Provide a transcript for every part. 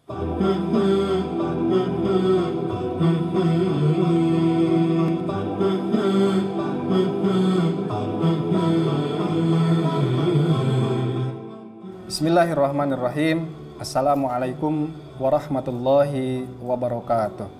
Bismillahirrahmanirrahim. Assalamualaikum warahmatullahi wabarakatuh.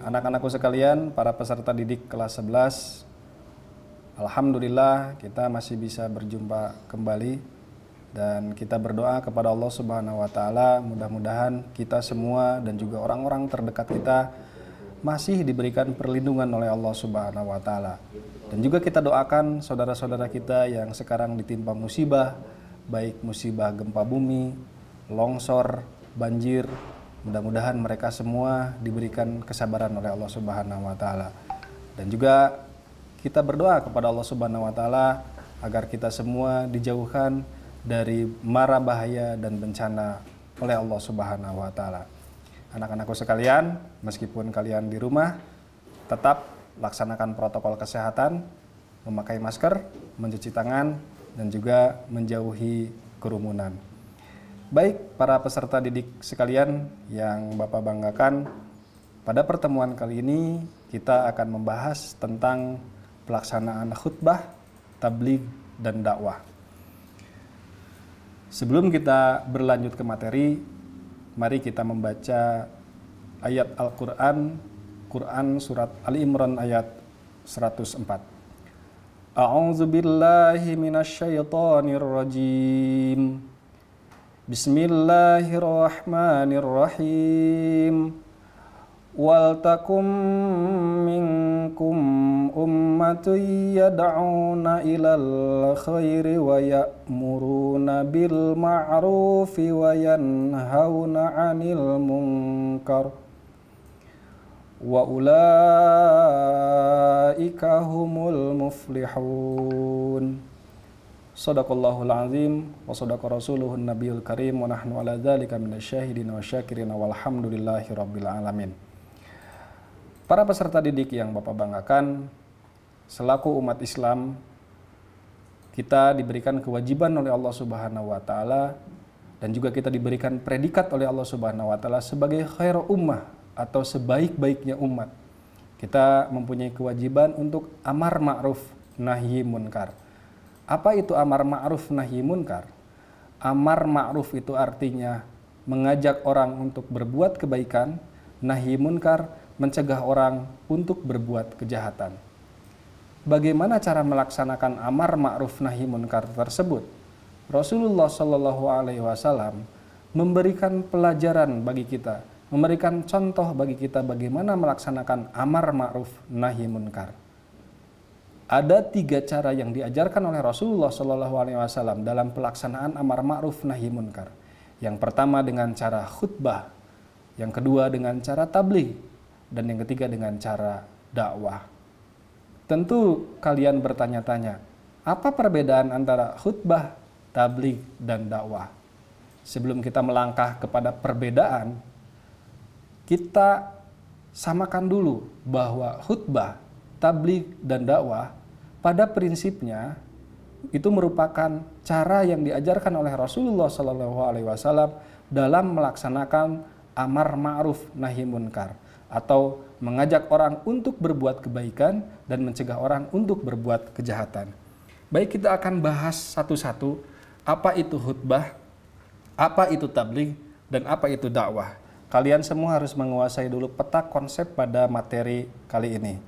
Anak-anakku sekalian, para peserta didik kelas 11, alhamdulillah kita masih bisa berjumpa kembali dan kita berdoa kepada Allah Subhanahu wa taala, mudah-mudahan kita semua dan juga orang-orang terdekat kita masih diberikan perlindungan oleh Allah Subhanahu wa taala. Dan juga kita doakan saudara-saudara kita yang sekarang ditimpa musibah, baik musibah gempa bumi, longsor, banjir, mudah-mudahan mereka semua diberikan kesabaran oleh Allah Subhanahu wa taala. Dan juga kita berdoa kepada Allah Subhanahu wa taala agar kita semua dijauhkan dari mara bahaya dan bencana oleh Allah Subhanahu wa taala. Anak-anakku sekalian, meskipun kalian di rumah, tetap laksanakan protokol kesehatan, memakai masker, mencuci tangan, dan juga menjauhi kerumunan. Baik, para peserta didik sekalian yang Bapak banggakan, pada pertemuan kali ini kita akan membahas tentang pelaksanaan khutbah, tabligh, dan dakwah. Sebelum kita berlanjut ke materi, mari kita membaca ayat Al-Quran, Quran surat Ali Imran ayat 104. A'udzu billahi minasyaitonir rajim. Bismillahirrahmanirrahim. Wal takum minkum ummatun yad'una ilal khairi wa ya'muruna bil ma'rufi wa yanhauna 'anil munkar. Wa ulaika humul muflihun. Shadaqallahul azim wa shadaqa rasuluhun nabiyul karim wa nahnu ala dzalika minasyahidin wa syakirin walhamdulillahi rabbil alamin. Para peserta didik yang Bapak banggakan, selaku umat Islam, kita diberikan kewajiban oleh Allah Subhanahu wa taala dan juga kita diberikan predikat oleh Allah Subhanahu wa taala sebagai khairu ummah atau sebaik-baiknya umat. Kita mempunyai kewajiban untuk amar ma'ruf nahi munkar. Apa itu amar ma'ruf nahi munkar? Amar ma'ruf itu artinya mengajak orang untuk berbuat kebaikan, nahi munkar mencegah orang untuk berbuat kejahatan. Bagaimana cara melaksanakan amar ma'ruf nahi munkar tersebut? Rasulullah Shallallahu alaihi wasallam memberikan pelajaran bagi kita, memberikan contoh bagi kita bagaimana melaksanakan amar ma'ruf nahi munkar. Ada 3 cara yang diajarkan oleh Rasulullah SAW dalam pelaksanaan amar ma'ruf nahi munkar. Yang pertama dengan cara khutbah, yang kedua dengan cara tabligh, dan yang ketiga dengan cara dakwah. Tentu kalian bertanya-tanya, apa perbedaan antara khutbah, tabligh, dan dakwah? Sebelum kita melangkah kepada perbedaan, kita samakan dulu bahwa khutbah, tabligh, dan dakwah pada prinsipnya itu merupakan cara yang diajarkan oleh Rasulullah SAW dalam melaksanakan amar ma'ruf nahi munkar atau mengajak orang untuk berbuat kebaikan dan mencegah orang untuk berbuat kejahatan. Baik, kita akan bahas satu-satu apa itu khutbah, apa itu tabligh, dan apa itu dakwah. Kalian semua harus menguasai dulu peta konsep pada materi kali ini.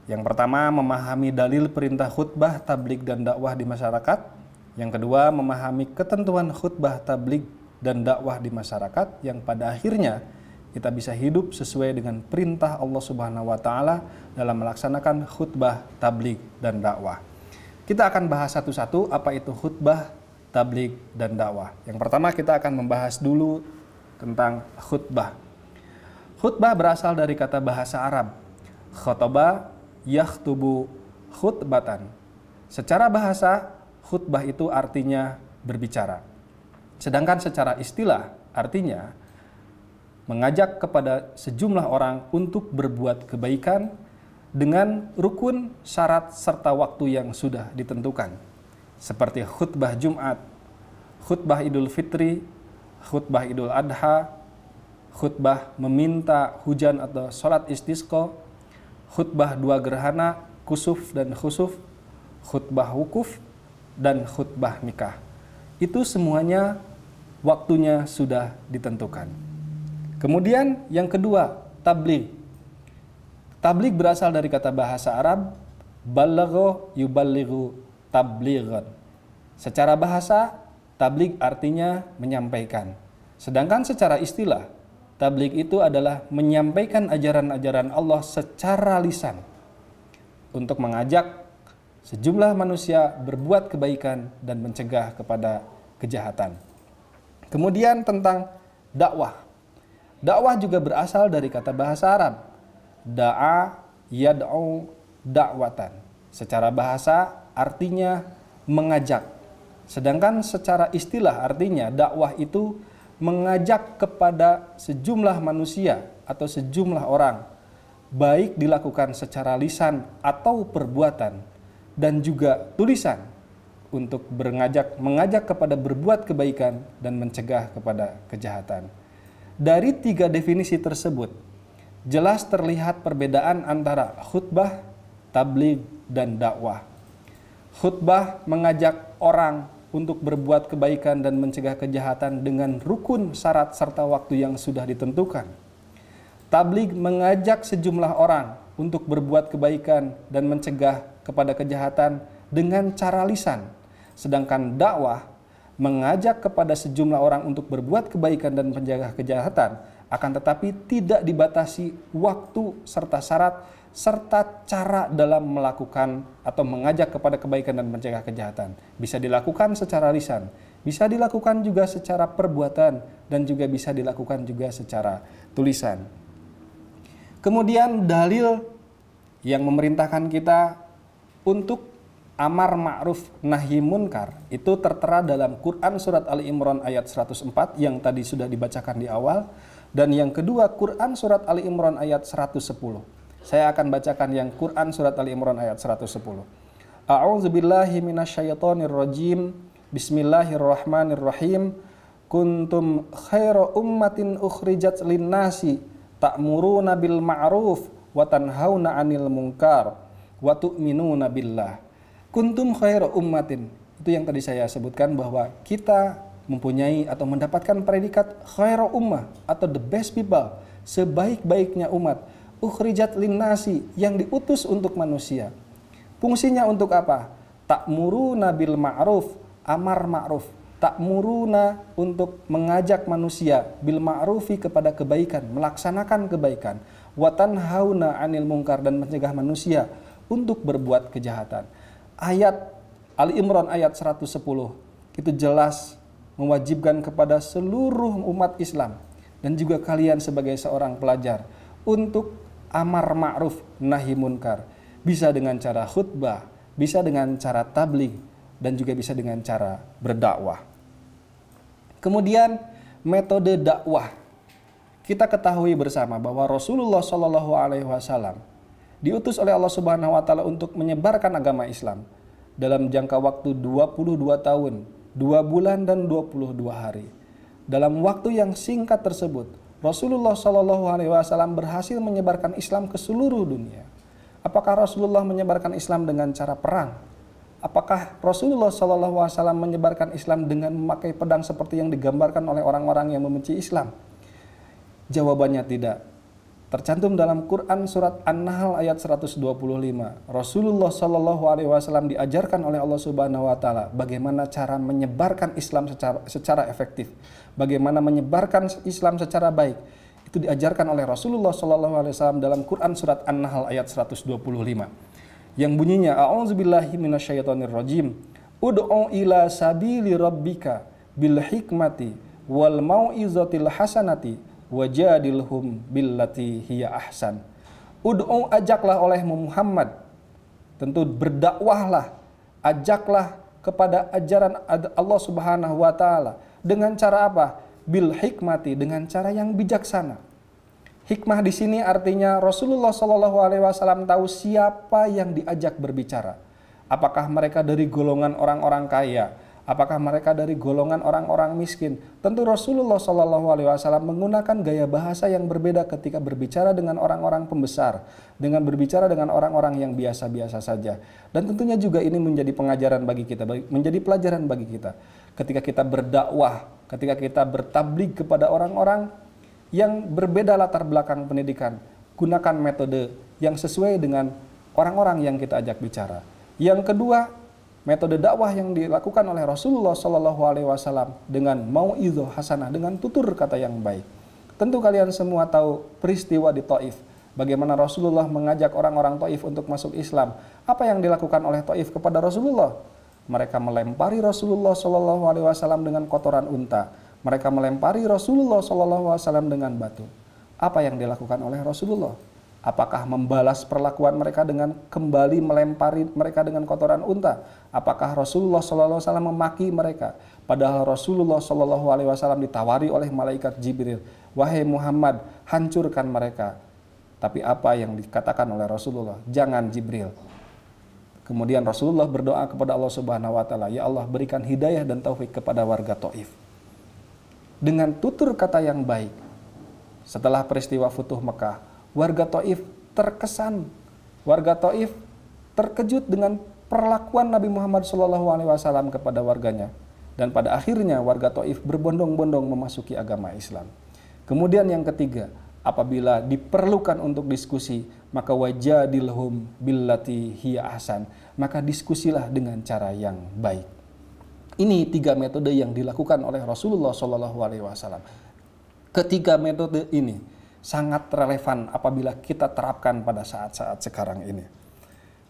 Yang pertama, memahami dalil perintah khutbah, tabligh, dan dakwah di masyarakat. Yang kedua, memahami ketentuan khutbah, tabligh, dan dakwah di masyarakat yang pada akhirnya kita bisa hidup sesuai dengan perintah Allah Subhanahu wa taala dalam melaksanakan khutbah, tabligh, dan dakwah. Kita akan bahas satu-satu apa itu khutbah, tabligh, dan dakwah. Yang pertama kita akan membahas dulu tentang khutbah. Khutbah berasal dari kata bahasa Arab khotobah yakhtubu khutbatan. Secara bahasa, khutbah itu artinya berbicara. Sedangkan secara istilah artinya mengajak kepada sejumlah orang untuk berbuat kebaikan dengan rukun, syarat, serta waktu yang sudah ditentukan. Seperti khutbah Jumat, khutbah Idul Fitri, khutbah Idul Adha, khutbah meminta hujan atau sholat istisqa, khutbah 2 gerhana, kusuf dan khusuf, khutbah wukuf, dan khutbah nikah. Itu semuanya waktunya sudah ditentukan. Kemudian yang kedua, tabligh. Tabligh berasal dari kata bahasa Arab, balagha yuballighu tablighan. Secara bahasa, tabligh artinya menyampaikan. Sedangkan secara istilah, tabligh itu adalah menyampaikan ajaran-ajaran Allah secara lisan untuk mengajak sejumlah manusia berbuat kebaikan dan mencegah kepada kejahatan. Kemudian tentang dakwah. Dakwah juga berasal dari kata bahasa Arab, da'a yad'u da'watan. Secara bahasa artinya mengajak. Sedangkan secara istilah artinya dakwah itu mengajak kepada sejumlah manusia atau sejumlah orang, baik dilakukan secara lisan atau perbuatan dan juga tulisan, untuk mengajak kepada berbuat kebaikan dan mencegah kepada kejahatan. Dari 3 definisi tersebut, jelas terlihat perbedaan antara khutbah, tabligh, dan dakwah. Khutbah mengajak orang untuk berbuat kebaikan dan mencegah kejahatan dengan rukun syarat serta waktu yang sudah ditentukan. Tabligh mengajak sejumlah orang untuk berbuat kebaikan dan mencegah kepada kejahatan dengan cara lisan. Sedangkan dakwah mengajak kepada sejumlah orang untuk berbuat kebaikan dan mencegah kejahatan, akan tetapi tidak dibatasi waktu serta syarat serta cara dalam melakukan atau mengajak kepada kebaikan dan mencegah kejahatan. Bisa dilakukan secara lisan, bisa dilakukan juga secara perbuatan, dan juga bisa dilakukan juga secara tulisan. Kemudian dalil yang memerintahkan kita untuk amar ma'ruf nahi munkar itu tertera dalam Quran surat Ali Imran ayat 104 yang tadi sudah dibacakan di awal, dan yang kedua Quran surat Ali Imran ayat 110. Saya akan bacakan yang Quran surat Ali Imran ayat 110. A'udzubillahi minasyaitonirrajim. Bismillahirrahmanirrahim. Kuntum khaira ummatin ukhrijat linnasi ta'muruna bil ma'ruf wa tanhauna 'anil munkar wa tu'minuna billah. Kuntum khaira ummatin, itu yang tadi saya sebutkan bahwa kita mempunyai atau mendapatkan predikat khaira ummah atau the best people, sebaik-baiknya umat, ukhrijat linnasi, yang diutus untuk manusia. Fungsinya untuk apa? Ta'muruna bil ma'ruf, amar ma'ruf. Ta'muruna untuk mengajak manusia bil ma'rufi kepada kebaikan, melaksanakan kebaikan. Wa tanhauna 'anil munkar, dan mencegah manusia untuk berbuat kejahatan. Ayat Ali Imran ayat 110 itu jelas mewajibkan kepada seluruh umat Islam dan juga kalian sebagai seorang pelajar untuk amar ma'ruf nahi munkar. Bisa dengan cara khutbah, bisa dengan cara tabligh, dan juga bisa dengan cara berdakwah. Kemudian metode dakwah. Kita ketahui bersama bahwa Rasulullah SAW diutus oleh Allah Subhanahu wa taala untuk menyebarkan agama Islam dalam jangka waktu 22 tahun, 2 bulan dan 22 hari. Dalam waktu yang singkat tersebut, Rasulullah SAW berhasil menyebarkan Islam ke seluruh dunia. Apakah Rasulullah menyebarkan Islam dengan cara perang? Apakah Rasulullah SAW menyebarkan Islam dengan memakai pedang seperti yang digambarkan oleh orang-orang yang membenci Islam? Jawabannya tidak. Tercantum dalam Quran surat An-Nahl ayat 125. Rasulullah SAW diajarkan oleh Allah Subhanahu wa taala bagaimana cara menyebarkan Islam secara efektif, bagaimana menyebarkan Islam secara baik. Itu diajarkan oleh Rasulullah SAW dalam Quran surat An-Nahl ayat 125. Yang bunyinya, A'udzubillahi minasyaitonirrajim. Ud'u ila sabili rabbika bil hikmati wal mau'izatil hasanati wajadilhum billati hiya ahsan. Ud'u, ajaklah olehmu Muhammad, tentu berdakwahlah, ajaklah kepada ajaran Allah Subhanahu wa taala dengan cara apa? Bil hikmati, dengan cara yang bijaksana. Hikmah di sini artinya Rasulullah SAW tahu siapa yang diajak berbicara. Apakah mereka dari golongan orang-orang kaya, Apakah mereka dari golongan orang-orang miskin? Tentu Rasulullah Shallallahu Alaihi Wasallam menggunakan gaya bahasa yang berbeda ketika berbicara dengan orang-orang pembesar, dengan berbicara dengan orang-orang yang biasa-biasa saja. Dan tentunya juga ini menjadi pengajaran bagi kita, menjadi pelajaran bagi kita. Ketika kita berdakwah, ketika kita bertabligh kepada orang-orang yang berbeda latar belakang pendidikan, gunakan metode yang sesuai dengan orang-orang yang kita ajak bicara. Yang kedua, metode dakwah yang dilakukan oleh Rasulullah Shallallahu Alaihi Wasallam dengan mau'idhah hasanah, dengan tutur kata yang baik. Tentu kalian semua tahu peristiwa di Taif, bagaimana Rasulullah mengajak orang-orang Taif untuk masuk Islam. Apa yang dilakukan oleh Taif kepada Rasulullah? Mereka melempari Rasulullah Shallallahu Alaihi Wasallam dengan kotoran unta. Mereka melempari Rasulullah Shallallahu Alaihi Wasallam dengan batu. Apa yang dilakukan oleh Rasulullah? Apakah membalas perlakuan mereka dengan kembali melempari mereka dengan kotoran unta? Apakah Rasulullah SAW memaki mereka? Padahal Rasulullah SAW ditawari oleh malaikat Jibril, wahai Muhammad, hancurkan mereka. Tapi apa yang dikatakan oleh Rasulullah? Jangan Jibril. Kemudian Rasulullah berdoa kepada Allah Subhanahu wa taala, ya Allah, berikan hidayah dan taufik kepada warga Taif. Dengan tutur kata yang baik, setelah peristiwa Futuh Mekah, warga Taif terkesan, warga Taif terkejut dengan perlakuan Nabi Muhammad SAW kepada warganya. Dan pada akhirnya warga Taif berbondong-bondong memasuki agama Islam. Kemudian yang ketiga, apabila diperlukan untuk diskusi, maka wajadilhum billati hiya ahsan, maka diskusilah dengan cara yang baik. Ini 3 metode yang dilakukan oleh Rasulullah SAW. Ketiga metode ini sangat relevan apabila kita terapkan pada saat-saat sekarang ini.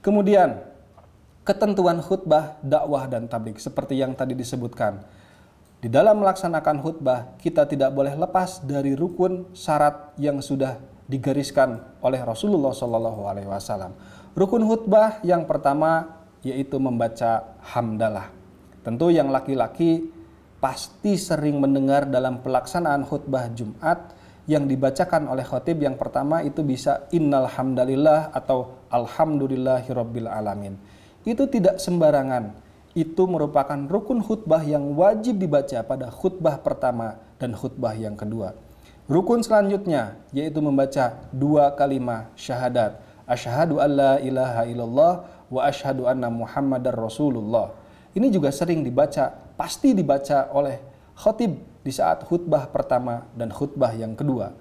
Kemudian, ketentuan khutbah, dakwah, dan tabligh seperti yang tadi disebutkan. Di dalam melaksanakan khutbah, kita tidak boleh lepas dari rukun syarat yang sudah digariskan oleh Rasulullah SAW. Rukun khutbah yang pertama yaitu membaca hamdalah. Tentu yang laki-laki pasti sering mendengar dalam pelaksanaan khutbah Jumat yang dibacakan oleh khatib yang pertama itu bisa innal hamdalillah atau alhamdulillahirabbil alamin. Itu tidak sembarangan. Itu merupakan rukun khutbah yang wajib dibaca pada khutbah pertama dan khutbah yang kedua. Rukun selanjutnya yaitu membaca 2 kalimat syahadat. Asyhadu alla ilaha illallah wa asyhadu anna Muhammadar Rasulullah. Ini juga sering dibaca, pasti dibaca oleh khatib di saat khutbah pertama dan khutbah yang kedua.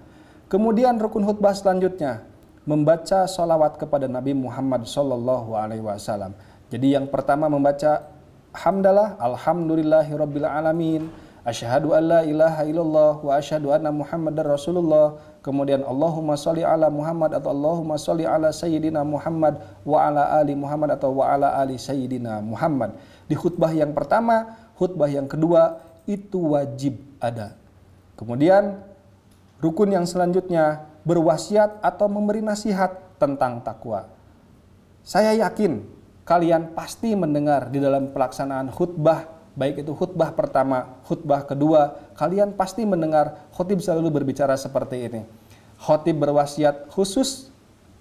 Kemudian rukun khutbah selanjutnya membaca sholawat kepada Nabi Muhammad SAW. Jadi yang pertama membaca hamdalah, alhamdulillahirabbil alamin, asyhadu alla ilaha illallah wa asyhadu anna Muhammadar Rasulullah. Kemudian Allahumma sholli ala Muhammad atau Allahumma sholli ala sayyidina Muhammad wa ala ali Muhammad atau wa ala ali sayyidina Muhammad. Di khutbah yang pertama, khutbah yang kedua itu wajib ada. Kemudian rukun yang selanjutnya berwasiat atau memberi nasihat tentang takwa. Saya yakin kalian pasti mendengar di dalam pelaksanaan khutbah, baik itu khutbah pertama, khutbah kedua, kalian pasti mendengar khatib selalu berbicara seperti ini. Khatib berwasiat khusus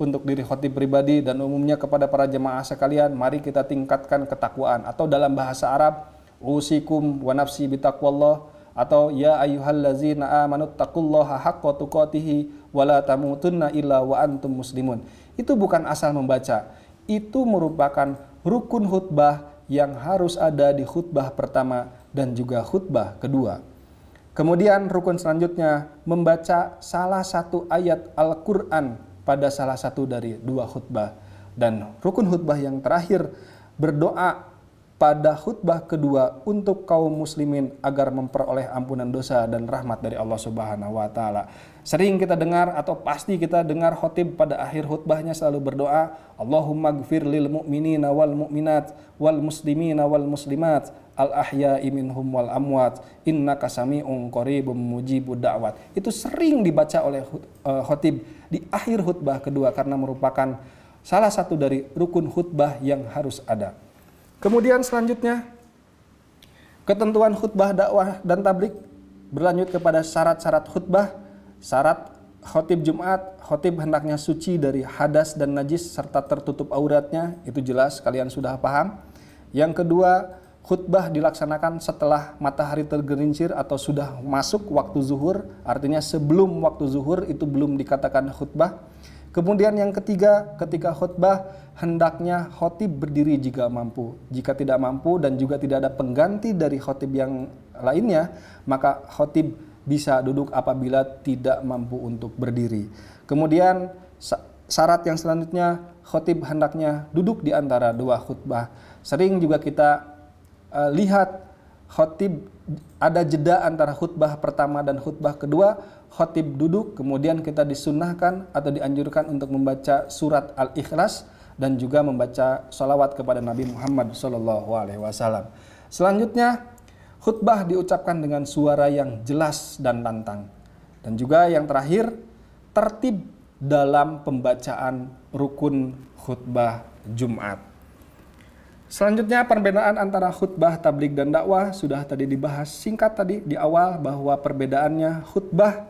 untuk diri khatib pribadi dan umumnya kepada para jemaah sekalian, mari kita tingkatkan ketakwaan, atau dalam bahasa Arab, usikum wa nafsi bitaqwallah, atau ya ayyuhallazina amanu taqullaha haqqa tuqatih wa la tamutunna illa wa antum muslimun. Itu bukan asal membaca, itu merupakan rukun khutbah yang harus ada di khutbah pertama dan juga khutbah kedua. Kemudian rukun selanjutnya membaca salah satu ayat Al-Quran pada salah satu dari 2 khutbah. Dan rukun khutbah yang terakhir berdoa pada khutbah kedua untuk kaum muslimin agar memperoleh ampunan dosa dan rahmat dari Allah Subhanahu wa taala. Sering kita dengar atau pasti kita dengar khatib pada akhir khutbahnya selalu berdoa, Allahumma gfir lil mu'minina wal mu'minat wal muslimina wal muslimat al ahya'i minhum wal amwat innaka sami'un qaribum mujibud da'wat. Itu sering dibaca oleh khatib di akhir khutbah kedua karena merupakan salah satu dari rukun khutbah yang harus ada. Kemudian selanjutnya, ketentuan khutbah dakwah dan tabligh berlanjut kepada syarat-syarat khutbah. Syarat khatib Jumat, khatib hendaknya suci dari hadas dan najis serta tertutup auratnya, itu jelas kalian sudah paham. Yang kedua, khutbah dilaksanakan setelah matahari tergelincir atau sudah masuk waktu zuhur, artinya sebelum waktu zuhur itu belum dikatakan khutbah. Kemudian yang ketiga, ketika khutbah hendaknya khotib berdiri jika mampu. Jika tidak mampu dan juga tidak ada pengganti dari khotib yang lainnya, maka khotib bisa duduk apabila tidak mampu untuk berdiri. Kemudian syarat yang selanjutnya, khotib hendaknya duduk di antara dua khutbah. Sering juga kita lihat khotib ada jeda antara khutbah pertama dan khutbah kedua, khotib duduk, kemudian kita disunnahkan atau dianjurkan untuk membaca surat Al-Ikhlas dan juga membaca sholawat kepada Nabi Muhammad SAW. Selanjutnya, khutbah diucapkan dengan suara yang jelas dan lantang. Dan juga yang terakhir, tertib dalam pembacaan rukun khutbah Jumat. Selanjutnya, perbedaan antara khutbah tabligh dan dakwah sudah tadi dibahas singkat tadi di awal, bahwa perbedaannya khutbah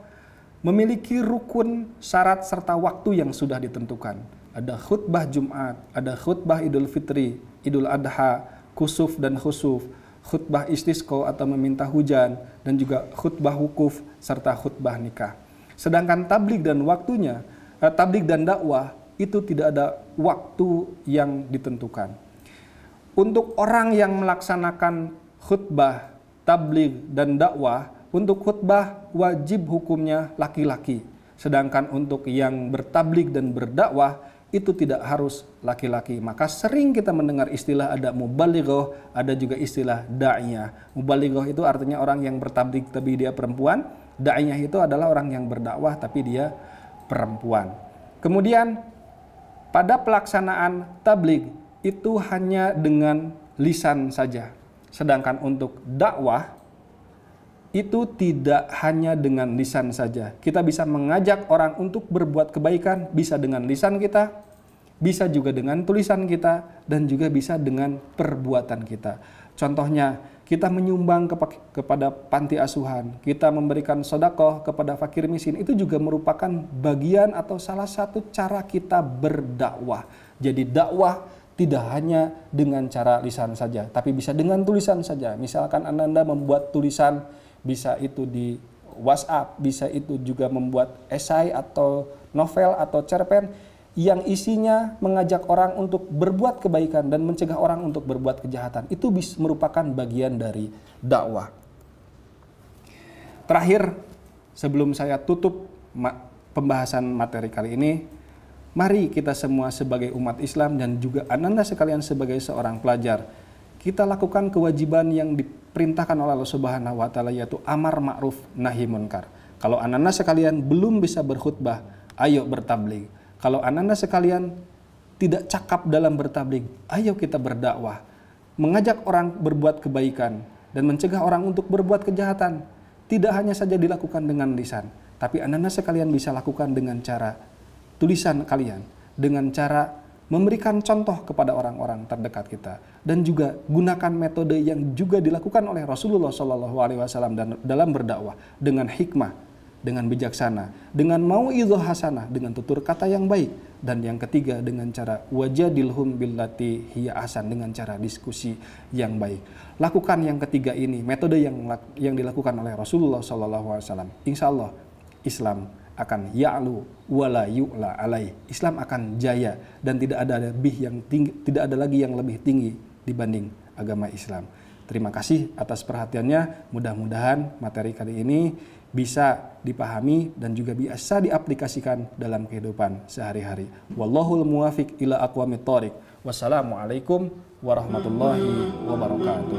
memiliki rukun, syarat serta waktu yang sudah ditentukan. Ada khutbah Jumat, ada khutbah Idul Fitri, Idul Adha, kusuf dan khusuf, khutbah istisqa atau meminta hujan, dan juga khutbah wukuf serta khutbah nikah. Sedangkan tabligh dan waktunya, tabligh dan dakwah itu tidak ada waktu yang ditentukan. Untuk orang yang melaksanakan khutbah, tabligh, dan dakwah, untuk khutbah wajib hukumnya laki-laki. Sedangkan untuk yang bertabligh dan berdakwah, itu tidak harus laki-laki. Maka sering kita mendengar istilah ada mubalighoh, ada juga istilah da'iyah. Mubalighoh itu artinya orang yang bertabligh tapi dia perempuan. Da'iyah itu adalah orang yang berdakwah tapi dia perempuan. Kemudian pada pelaksanaan tabligh, itu hanya dengan lisan saja. Sedangkan untuk dakwah itu tidak hanya dengan lisan saja. Kita bisa mengajak orang untuk berbuat kebaikan, bisa dengan lisan kita, bisa juga dengan tulisan kita, dan juga bisa dengan perbuatan kita. Contohnya, kita menyumbang kepada panti asuhan, kita memberikan sedekah kepada fakir miskin, itu juga merupakan bagian atau salah satu cara kita berdakwah. Jadi dakwah tidak hanya dengan cara lisan saja, tapi bisa dengan tulisan saja. Misalkan Anda membuat tulisan, bisa itu di WhatsApp, bisa itu juga membuat esai atau novel atau cerpen yang isinya mengajak orang untuk berbuat kebaikan dan mencegah orang untuk berbuat kejahatan. Itu merupakan bagian dari dakwah. Terakhir, sebelum saya tutup pembahasan materi kali ini, mari kita semua sebagai umat Islam dan juga ananda sekalian sebagai seorang pelajar, kita lakukan kewajiban yang diperintahkan oleh Allah Subhanahu wa taala, yaitu amar ma'ruf nahi munkar. Kalau ananda sekalian belum bisa berkhutbah, ayo bertabligh. Kalau ananda sekalian tidak cakap dalam bertabligh, ayo kita berdakwah. Mengajak orang berbuat kebaikan dan mencegah orang untuk berbuat kejahatan tidak hanya saja dilakukan dengan lisan, tapi ananda sekalian bisa lakukan dengan cara tulisan kalian, dengan cara memberikan contoh kepada orang-orang terdekat kita, dan juga gunakan metode yang juga dilakukan oleh Rasulullah SAW dalam berdakwah, dengan hikmah, dengan bijaksana, dengan mau'izah hasanah, dengan tutur kata yang baik, dan yang ketiga dengan cara wajadilhum billati hiya ahsan, dengan cara diskusi yang baik. Lakukan yang ketiga ini, metode yang dilakukan oleh Rasulullah SAW. Insya Allah Islam akan ya'lu wala yu'la alaih. Islam akan jaya dan tidak ada lagi yang lebih tinggi dibanding agama Islam. Terima kasih atas perhatiannya. Mudah-mudahan materi kali ini bisa dipahami dan juga bisa diaplikasikan dalam kehidupan sehari-hari. Wallahul muwafiq ila aqwamit thoriq. Wassalamualaikum warahmatullahi wabarakatuh.